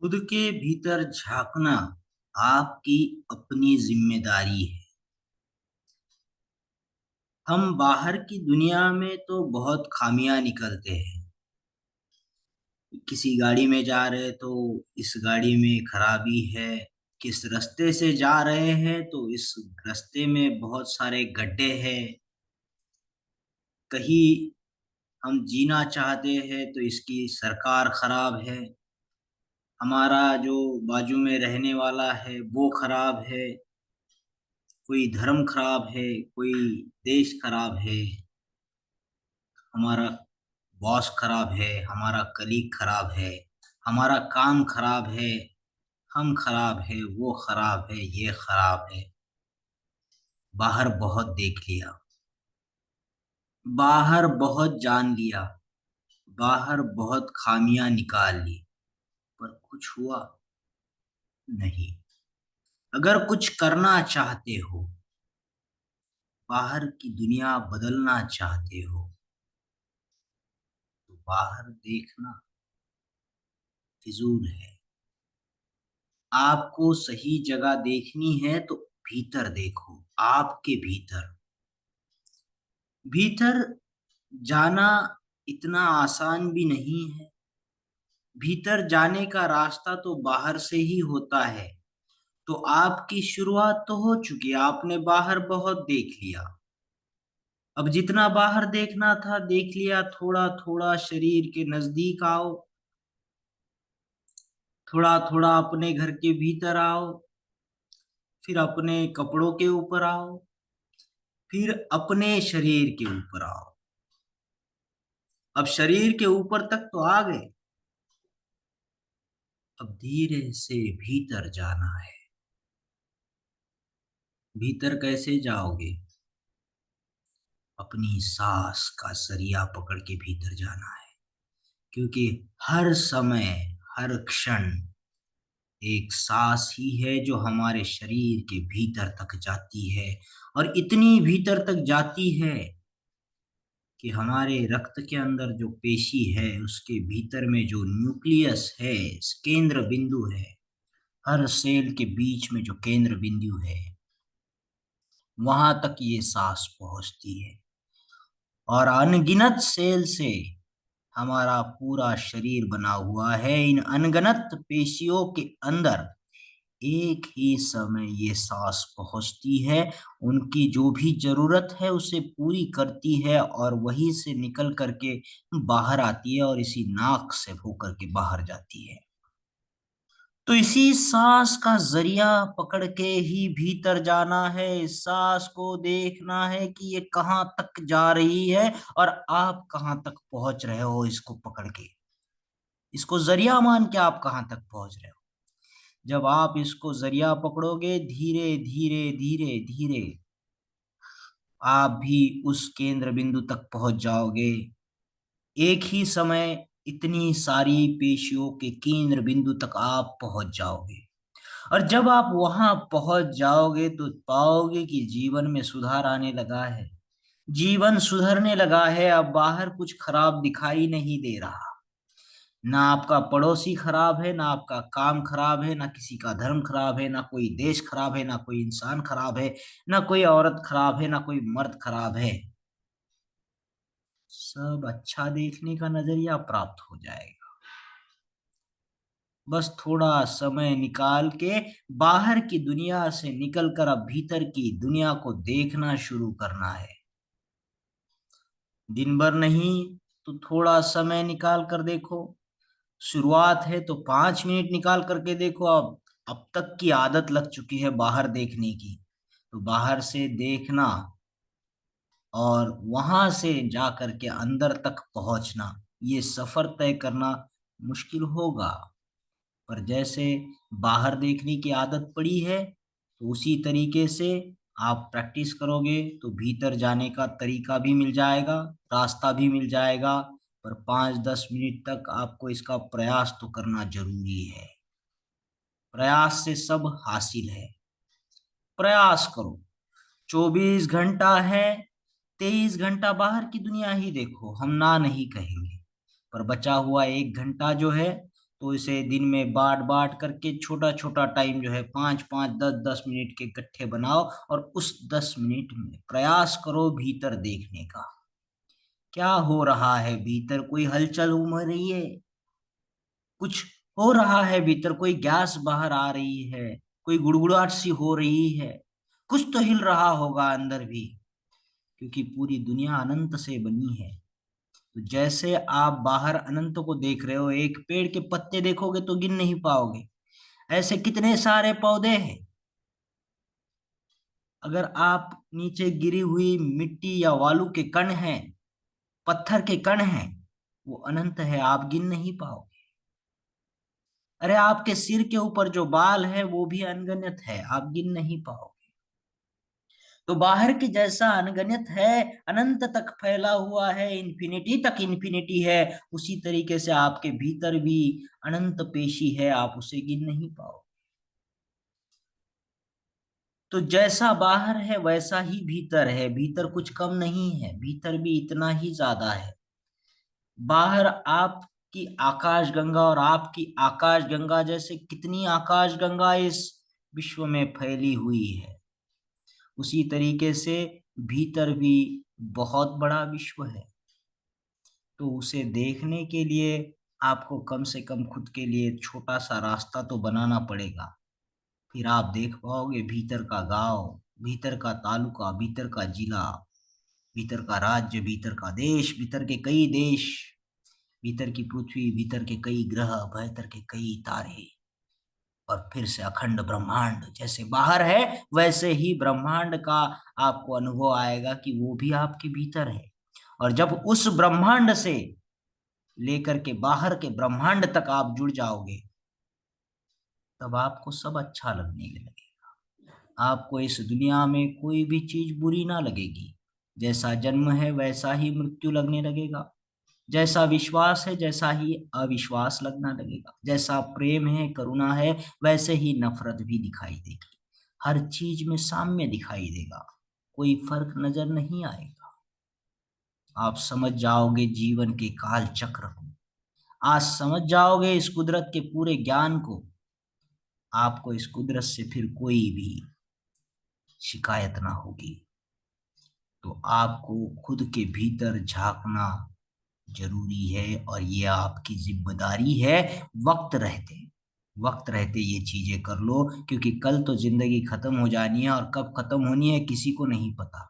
खुद के भीतर झांकना आपकी अपनी जिम्मेदारी है। हम बाहर की दुनिया में तो बहुत खामियां निकलते हैं। किसी गाड़ी में जा रहे तो इस गाड़ी में खराबी है। किस रास्ते से जा रहे हैं तो इस रास्ते में बहुत सारे गड्ढे हैं। कहीं हम जीना चाहते हैं तो इसकी सरकार खराब है। हमारा जो बाजू में रहने वाला है वो खराब है। कोई धर्म खराब है, कोई देश खराब है, हमारा बॉस खराब है, हमारा कलीग खराब है, हमारा काम खराब है, हम खराब है, वो खराब है, ये खराब है। बाहर बहुत देख लिया, बाहर बहुत जान लिया, बाहर बहुत खामियां निकाल ली, पर कुछ हुआ नहीं। अगर कुछ करना चाहते हो, बाहर की दुनिया बदलना चाहते हो, तो बाहर देखना फिजूल है। आपको सही जगह देखनी है तो भीतर देखो, आपके भीतर। भीतर जाना इतना आसान भी नहीं है। भीतर जाने का रास्ता तो बाहर से ही होता है। तो आपकी शुरुआत तो हो चुकी है, आपने बाहर बहुत देख लिया। अब जितना बाहर देखना था देख लिया, थोड़ा थोड़ा शरीर के नजदीक आओ। थोड़ा थोड़ा अपने घर के भीतर आओ। फिर अपने कपड़ों के ऊपर आओ। फिर अपने शरीर के ऊपर आओ। अब शरीर के ऊपर तक तो आ गए। अब धीरे से भीतर जाना है। भीतर कैसे जाओगे? अपनी सांस का जरिया पकड़ के भीतर जाना है। क्योंकि हर समय, हर क्षण एक सांस ही है जो हमारे शरीर के भीतर तक जाती है। और इतनी भीतर तक जाती है कि हमारे रक्त के अंदर जो पेशी है उसके भीतर में जो न्यूक्लियस है, केंद्र बिंदु है, हर सेल के बीच में जो केंद्र बिंदु है, वहां तक ये सांस पहुंचती है। और अनगिनत सेल से हमारा पूरा शरीर बना हुआ है। इन अनगिनत पेशियों के अंदर एक ही समय ये सांस पहुंचती है, उनकी जो भी जरूरत है उसे पूरी करती है और वहीं से निकल करके बाहर आती है और इसी नाक से होकर के बाहर जाती है। तो इसी सांस का जरिया पकड़ के ही भीतर जाना है। इस सांस को देखना है कि ये कहाँ तक जा रही है और आप कहाँ तक पहुंच रहे हो इसको पकड़ के। इसको जरिया मान के आप कहाँ तक पहुंच रहे हो। जब आप इसको जरिया पकड़ोगे, धीरे धीरे धीरे धीरे आप भी उस केंद्र बिंदु तक पहुंच जाओगे। एक ही समय इतनी सारी पेशियों के केंद्र बिंदु तक आप पहुंच जाओगे। और जब आप वहां पहुंच जाओगे तो पाओगे कि जीवन में सुधार आने लगा है। जीवन सुधरने लगा है। अब बाहर कुछ खराब दिखाई नहीं दे रहा। ना आपका पड़ोसी खराब है, ना आपका काम खराब है, ना किसी का धर्म खराब है, ना कोई देश खराब है, ना कोई इंसान खराब है, ना कोई औरत खराब है, ना कोई मर्द खराब है। सब अच्छा देखने का नजरिया प्राप्त हो जाएगा। बस थोड़ा समय निकाल के बाहर की दुनिया से निकलकर अब भीतर की दुनिया को देखना शुरू करना है। दिन भर नहीं तो थोड़ा समय निकाल कर देखो। शुरुआत है तो 5 मिनट निकाल करके देखो। अब तक की आदत लग चुकी है बाहर देखने की। तो बाहर से देखना और वहां से जा करके अंदर तक पहुंचना, ये सफर तय करना मुश्किल होगा। पर जैसे बाहर देखने की आदत पड़ी है तो उसी तरीके से आप प्रैक्टिस करोगे तो भीतर जाने का तरीका भी मिल जाएगा, रास्ता भी मिल जाएगा। पर 5-10 मिनट तक आपको इसका प्रयास तो करना जरूरी है। प्रयास से सब हासिल है। प्रयास करो। 24 घंटा है, 23 घंटा बाहर की दुनिया ही देखो, हम ना नहीं कहेंगे। पर बचा हुआ 1 घंटा जो है तो इसे दिन में बांट बांट करके छोटा छोटा टाइम जो है 5-5 10-10 मिनट के इकट्ठे बनाओ और उस 10 मिनट में प्रयास करो भीतर देखने का। क्या हो रहा है भीतर? कोई हलचल हो रही है? कुछ हो रहा है भीतर? कोई गैस बाहर आ रही है? कोई गुड़गुड़ाहट सी हो रही है? कुछ तो हिल रहा होगा अंदर भी, क्योंकि पूरी दुनिया अनंत से बनी है। तो जैसे आप बाहर अनंत को देख रहे हो, एक पेड़ के पत्ते देखोगे तो गिन नहीं पाओगे, ऐसे कितने सारे पौधे हैं। अगर आप नीचे गिरी हुई मिट्टी या बालू के कण हैं, पत्थर के कण हैं, वो अनंत है, आप गिन नहीं पाओगे। अरे आपके सिर के ऊपर जो बाल है वो भी अनगिनत है, आप गिन नहीं पाओगे। तो बाहर की जैसा अनगिनत है, अनंत तक फैला हुआ है, इन्फिनिटी तक इन्फिनिटी है, उसी तरीके से आपके भीतर भी अनंत पेशी है, आप उसे गिन नहीं पाओ। तो जैसा बाहर है वैसा ही भीतर है, भीतर कुछ कम नहीं है, भीतर भी इतना ही ज्यादा है। बाहर आपकी आकाश गंगा और आपकी आकाश गंगा जैसे कितनी आकाश गंगा इस विश्व में फैली हुई है, उसी तरीके से भीतर भी बहुत बड़ा विश्व है। तो उसे देखने के लिए आपको कम से कम खुद के लिए छोटा सा रास्ता तो बनाना पड़ेगा। फिर आप देख पाओगे भीतर का गांव, भीतर का तालुका, भीतर का जिला, भीतर का राज्य, भीतर का देश, भीतर के कई देश, भीतर की पृथ्वी, भीतर के कई ग्रह, भीतर के कई तारे, और फिर से अखंड ब्रह्मांड। जैसे बाहर है वैसे ही ब्रह्मांड का आपको अनुभव आएगा कि वो भी आपके भीतर है। और जब उस ब्रह्मांड से लेकर के बाहर के ब्रह्मांड तक आप जुड़ जाओगे, तब आपको सब अच्छा लगने लगेगा। आपको इस दुनिया में कोई भी चीज बुरी ना लगेगी। जैसा जन्म है वैसा ही मृत्यु लगने लगेगा, जैसा विश्वास है जैसा ही अविश्वास लगना लगेगा, जैसा प्रेम है, करुणा है, वैसे ही नफरत भी दिखाई देगी। हर चीज में साम्य दिखाई देगा, कोई फर्क नजर नहीं आएगा। आप समझ जाओगे जीवन के काल चक्र को, आज समझ जाओगे इस कुदरत के पूरे ज्ञान को। आपको इस कुदरत से फिर कोई भी शिकायत ना होगी। तो आपको खुद के भीतर झांकना जरूरी है, और ये आपकी जिम्मेदारी है। वक्त रहते वक्त रहते ये चीजें कर लो, क्योंकि कल तो जिंदगी खत्म हो जानी है, और कब खत्म होनी है किसी को नहीं पता।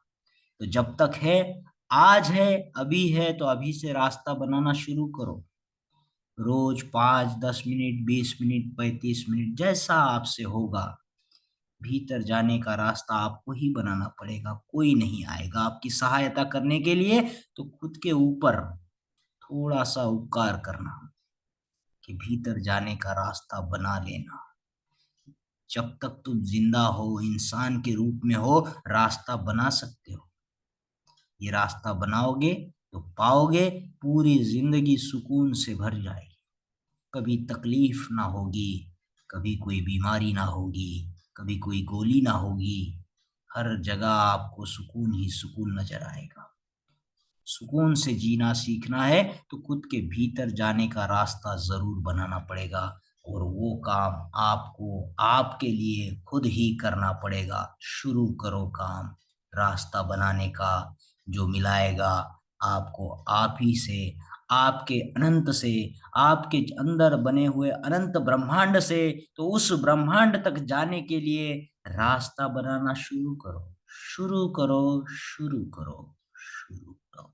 तो जब तक है, आज है, अभी है, तो अभी से रास्ता बनाना शुरू करो। रोज 5-10 मिनट, 20 मिनट, 35 मिनट, जैसा आपसे होगा, भीतर जाने का रास्ता आपको ही बनाना पड़ेगा। कोई नहीं आएगा आपकी सहायता करने के लिए। तो खुद के ऊपर थोड़ा सा उपकार करना, कि भीतर जाने का रास्ता बना लेना। जब तक तुम जिंदा हो, इंसान के रूप में हो, रास्ता बना सकते हो। ये रास्ता बनाओगे तो पाओगे, पूरी जिंदगी सुकून से भर जाएगी। कभी तकलीफ ना होगी, कभी कोई बीमारी ना होगी, कभी कोई गोली ना होगी। हर जगह आपको सुकून ही सुकून नजर आएगा। सुकून से जीना सीखना है तो खुद के भीतर जाने का रास्ता जरूर बनाना पड़ेगा, और वो काम आपको आपके लिए खुद ही करना पड़ेगा। शुरू करो काम रास्ता बनाने का, जो मिलाएगा आपको आप ही से, आपके अनंत से, आपके अंदर बने हुए अनंत ब्रह्मांड से। तो उस ब्रह्मांड तक जाने के लिए रास्ता बनाना शुरू करो, शुरू करो, शुरू करो, शुरू करो।